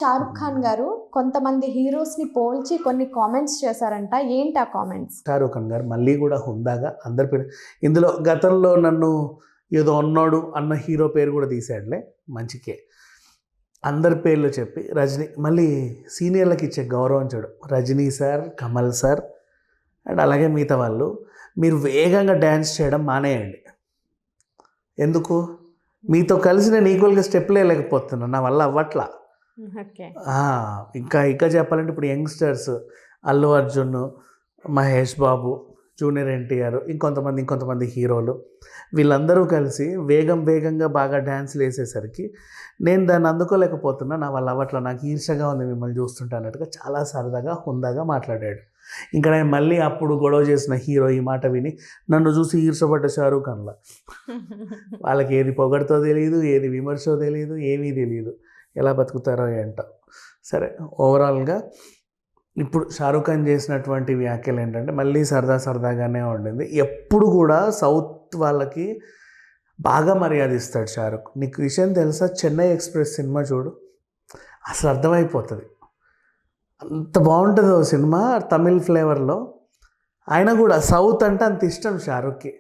షారుఖ్ ఖాన్ గారు కొంతమంది హీరోస్‌ని పోల్చి కొన్ని కామెంట్స్ చేశారంట. ఏంటి ఆ కామెంట్స్? షారూఖ్ ఖాన్ గారు మళ్ళీ కూడా హుందాగా అందరి పేరు ఇందులో గతంలో నన్ను ఏదో అన్నాడు అన్న హీరో పేరు కూడా తీసాడులే మంచికే. అందరి పేర్లు చెప్పి రజనీ మళ్ళీ సీనియర్లకు ఇచ్చే గౌరవం చూడు. Rajini sir, Kamal sir and అలాగే మిగతా వాళ్ళు మీరు వేగంగా డ్యాన్స్ చేయడం మానేయండి. ఎందుకు? మీతో కలిసి నేను ఈక్వల్గా స్టెప్లు వేయలేకపోతున్నాను, నా వల్ల అవ్వట్లా. ఓకే. ఇంకా చెప్పాలంటే ఇప్పుడు యంగ్స్టర్స్ అల్లు అర్జున్, మహేష్ బాబు, జూనియర్ ఎన్టీఆర్, ఇంకొంతమంది హీరోలు వీళ్ళందరూ కలిసి వేగంగా బాగా డ్యాన్స్లు వేసేసరికి నేను దాన్ని అందుకోలేకపోతున్నా, నా వల్ల అవ్వట్లా, నాకు ఈర్షగా ఉంది మిమ్మల్ని చూస్తుంటే అన్నట్టుగా చాలా సరదాగా హుందాగా మాట్లాడాడు. ఇంకా నేను మళ్ళీ అప్పుడు గొడవ చేసిన హీరో ఈ మాట విని నన్ను చూసి ఈర్షపడ్డ షారూఖ్ ఖాన్లా. వాళ్ళకి ఏది పొగడుతో తెలియదు, ఏది విమర్శో తెలియదు, ఏమీ తెలియదు, ఎలా బతుకుతారో ఏంటో. సరే, ఓవరాల్గా ఇప్పుడు షారూఖ్ ఖాన్ చేసినటువంటి వ్యాఖ్యలు ఏంటంటే మళ్ళీ సరదాగానే ఉండింది. ఎప్పుడు కూడా సౌత్ వాళ్ళకి బాగా మర్యాద ఇస్తాడు షారూఖ్. నీకు విషయం తెలుసా, చెన్నై ఎక్స్ప్రెస్ సినిమా చూడు, అసలు అర్థమైపోతుంది. అంత బాగుంటుంది సినిమా, తమిళ్ ఫ్లేవర్లో. ఆయన కూడా సౌత్ అంటే అంత ఇష్టం షారూఖ్కి.